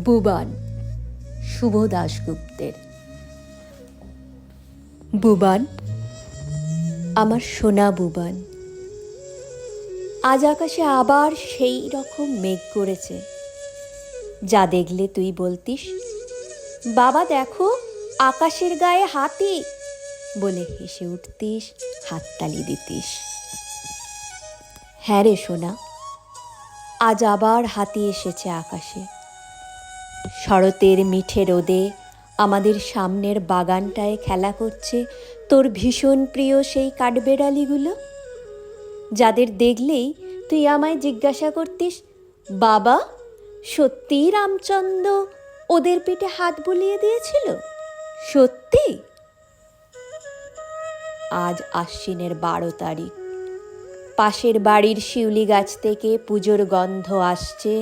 বুবান, শুভ দাশগুপ্তের। বুবান, আমার সোনা বুবান, আজ আকাশে আবার সেই রকম মেঘ করেছে, যা দেখলে তুই বলতিস, বাবা দেখো আকাশের গায়ে হাতি, বলে হেসে উঠতিস, হাততালি দিতিস। হ্যাঁ রে সোনা, আজ আবার হাতি এসেছে আকাশে। শরতের মিঠে রোদে আমাদের সামনের বাগানটায় খেলা করছে তোর ভীষণ প্রিয় সেই কাঠবেড়ালিগুলো, যাদের দেখলেই তুই আমায় জিজ্ঞাসা করতিস, বাবা সত্যিই রামচন্দ্র ওদের পিঠে হাত বুলিয়ে দিয়েছিল, সত্যি? আজ আশ্বিনের 12 তারিখ। পাশের বাড়ির শিউলি গাছ থেকে পুজোর গন্ধ আসছে,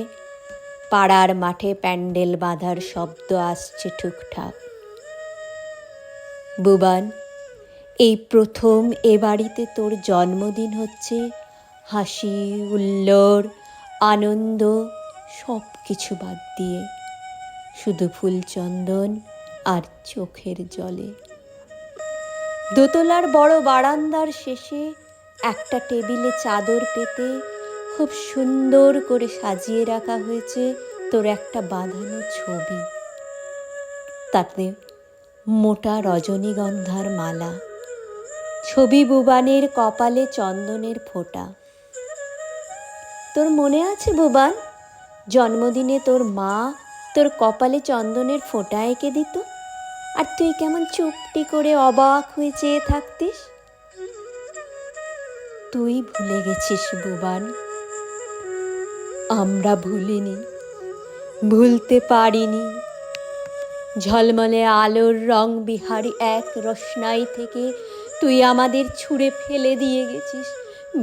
পাড়ার মাঠে প্যান্ডেল বাঁধার শব্দ আসছে ঠুকঠাক। বুবান, এই প্রথম এ বাড়িতে তোর জন্মদিন হচ্ছে হাসি হুল্লোড় আনন্দ সব কিছু বাদ দিয়ে, শুধু ফুলচন্দন আর চোখের জলে। দোতলার বড় বারান্দার শেষে একটা টেবিলে চাদর পেতে খুব সুন্দর করে সাজিয়ে রাখা হয়েছে তোর একটা বাঁধানো ছবি, তাতে মোটা রজনীগন্ধার মালা, ছবি বুবানের কপালে চন্দনের ফোঁটা। তোর মনে আছে বুবান, জন্মদিনে তোর মা তোর কপালে চন্দনের ফোঁটা এঁকে দিত, আর তুই কেমন চুপটি করে অবাক হয়ে চেয়ে থাকতিস? তুই ভুলে গেছিস বুবান, আমরা ভুলিনি, ভুলতে পারিনি। ঝলমলে আলোর রং বিহারী এক রোশনাই থেকে তুই আমাদের ছুঁড়ে ফেলে দিয়ে গেছিস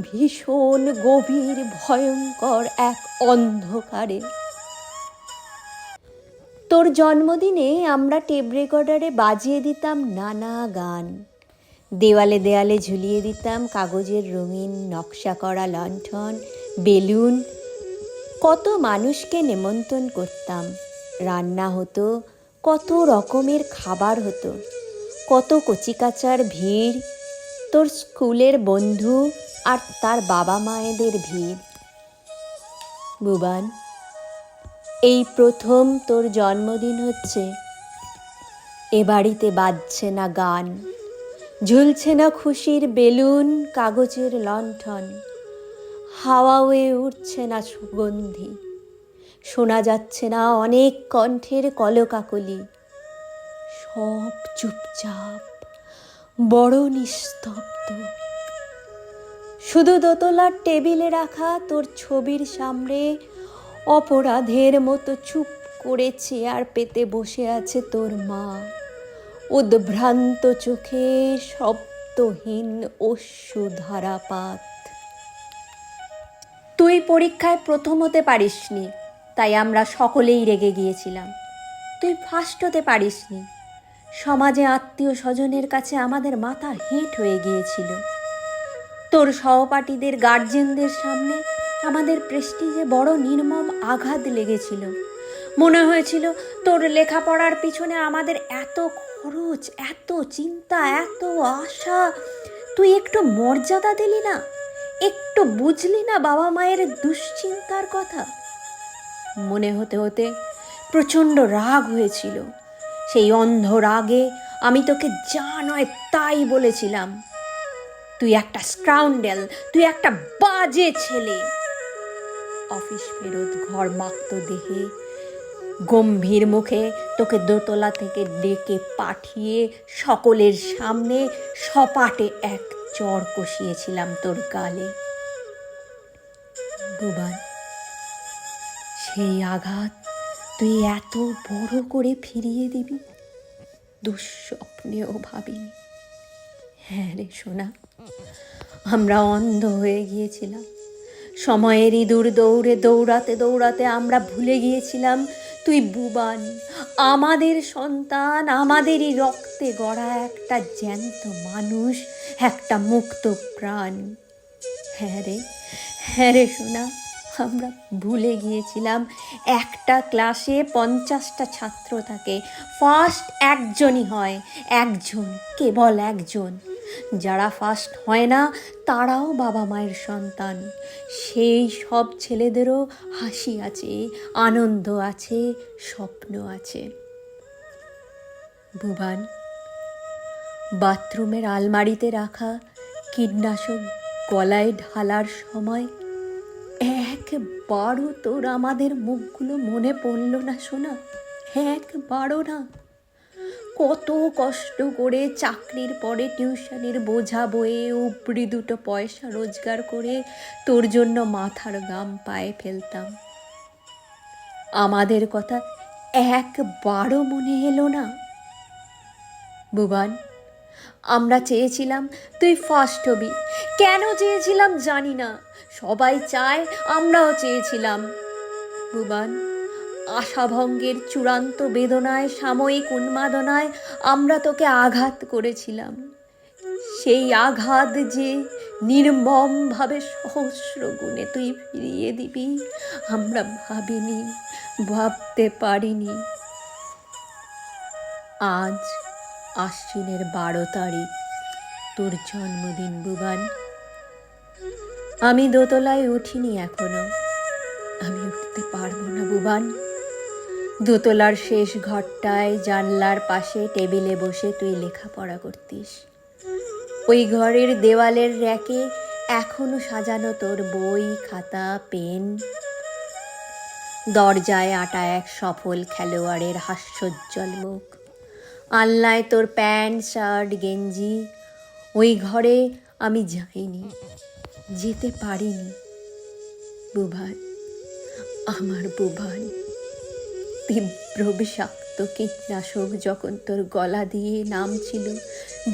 ভীষণ গভীর ভয়ঙ্কর এক অন্ধকারে। তোর জন্মদিনে আমরা টেপ রেকর্ডারে বাজিয়ে দিতাম নানা গান, দেওয়ালে দেয়ালে ঝুলিয়ে দিতাম কাগজের রঙিন নকশা করা লণ্ঠন, বেলুন। কত মানুষকে নেমন্তন্ন করতাম, রান্না হতো, কত রকমের খাবার হতো, কত কচিকাচার ভিড়, তোর স্কুলের বন্ধু আর তার বাবা মায়েদের ভিড়। বুবান, এই প্রথম তোর জন্মদিন হচ্ছে, এ বাড়িতে বাজছে না গান, ঝুলছে না খুশির বেলুন কাগজের লণ্ঠন, হাওয়া হয়ে উঠছে না সুগন্ধি, শোনা যাচ্ছে না অনেক কণ্ঠের কলকাকলি। সব চুপচাপ, বড় নিস্তব্ধ। শুধু দোতলার টেবিলে রাখা তোর ছবির সামনে অপরাধের মতো চুপ করে চেয়ার পেতে বসে আছে তোর মা, উদ্ভ্রান্ত চোখে শব্দহীন অশ্রু ধারাপাত। তুই পরীক্ষায় প্রথম হতে পারিসনি, তাই আমরা সকলেই রেগে গিয়েছিলাম। তুই ফার্স্ট হতে পারিসনি, সমাজে আত্মীয় স্বজনের কাছে আমাদের মাথা হেঁট হয়ে গিয়েছিল। তোর সহপাঠীদের গার্জেনদের সামনে আমাদের প্রেস্টিজে বড় নির্মম আঘাত লেগেছিল। মনে হয়েছিল তোর লেখাপড়ার পিছনে আমাদের এত খরচ, এত চিন্তা, এত আশা, তুই একটু মর্যাদা দিলি না, একটু বুঝলি না বাবা মায়ের দুশ্চিন্তার কথা। মনে হতে হতে প্রচণ্ড রাগ হয়েছিল। সেই অন্ধ রাগে আমি তোকে যা নয় তাই বলেছিলাম। তুই একটা স্কাউন্ডেল, তুই একটা বাজে ছেলে। অফিস ফেরত ঘর মাক্ত দেহে গম্ভীর মুখে তোকে দোতলা থেকে ডেকে পাঠিয়ে সকলের সামনে সপাটে এক চড় কষিয়েছিলাম তোর গালে। বুবান, সেই আঘাত তুই এত বড় করে ফিরিয়ে দিবি দুঃস্বপ্নেও ভাবিনি। হ্যাঁ রে সোনা, আমরা অন্ধ হয়ে গিয়েছিলাম। সময়ের ইঁদুর দৌড়ে দৌড়াতে দৌড়াতে আমরা ভুলে গিয়েছিলাম তুই বুবান, আমাদের সন্তান, আমাদেরই রক্তে গড়া একটা জ্যান্ত মানুষ, একটা মুক্ত প্রাণ। হ্যাঁ রে সোনা, আমরা ভুলে গিয়েছিলাম একটা ক্লাসে 50টা ছাত্র থাকে, ফার্স্ট একজনই হয়, একজন, কেবল একজন। যারা ফার্স্ট হয় না তারাও বাবা মায়ের সন্তান। সেই সব ছেলেদেরও হাসি আছে, আনন্দ আছে, স্বপ্ন আছে। ভুবান, বাথরুমের আলমারিতে রাখা কীটনাশক গলায় ঢালার সময় একবারও তোর আমাদের মুখগুলো মনে পড়ল না সোনা? একবারও না? কত কষ্ট করে চাকরির পরে টিউশনির বোঝা বয়ে উপরি 2 পয়সা রোজগার করে তোর জন্য মাথার গাম পায়ে ফেলতাম। আমাদের কথা একবারও মনে এলো না? ভুবান, আমরা চেয়েছিলাম তুই ফার্স্ট হবি। কেন চেয়েছিলাম জানি না, সবাই চায়, আমরাও চেয়েছিলাম। ভুবান, আশাভঙ্গের চূড়ান্ত বেদনায়, সাময়িক উন্মাদনায় আমরা তোকে আঘাত করেছিলাম। সেই আঘাত যে নির্মমভাবে সহস্র গুণে তুই ফিরিয়ে দিবি আমরা ভাবিনি, ভাবতে পারিনি। আজ আশ্বিনের 12 তারিখ, তোর জন্মদিন ভুবান। আমি দোতলায় উঠিনি এখনো, আমি উঠতে পারবো না ভুবান। দোতলার শেষ ঘরটায় জানলার পাশে টেবিলে বসে তুই লেখাপড়া করতিস। ওই ঘরের দেওয়ালের র্যাকে এখনো সাজানো তোর বই, খাতা, পেন। দরজায় আটা এক সফল খেলোয়াড়ের হাস্যোজ্জ্বল মুখ। আলনায় তোর প্যান্ট, শার্ট, গেঞ্জি। ওই ঘরে আমি যাইনি, যেতে পারিনি। ভুবান, আমার ভুবান, তীব্র বিষাক্ত কীটনাশক যখন তোর গলা দিয়ে নামছিল,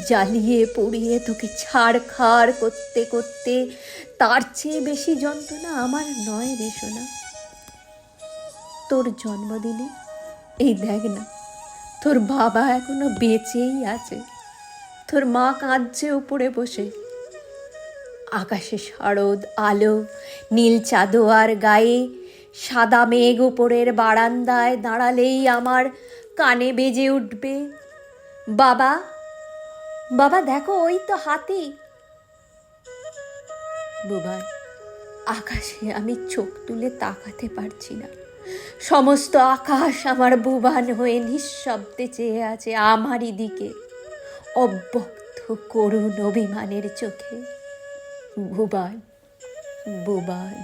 জ্বালিয়ে পুড়িয়ে তোকে ছাড়খাড় করতে করতে তার চেয়ে বেশি যন্ত্রণা আমার নয় রে সোনা। তোর জন্মদিনে এই দেখ না, তোর বাবা এখনো বেঁচেই আছে, তোর মা কাঁদছে উপরে বসে। আকাশে শারদ আলো, নীল চাদোয়ার গায়ে সাদা মেঘ উপরের বারান্দায় দাঁড়ালেই আমার কানে বেজে উঠবে, বাবা, বাবা দেখো ওই তো হাতি। ভুবান, আকাশে আমি চোখ তুলে তাকাতে পারছি না। সমস্ত আকাশ আমার ভুবান হয়ে নিঃশব্দে চেয়ে আছে আমারই দিকে, অব্যক্ত করুণ অভিমানের চোখে। ভুবান, ভুবান।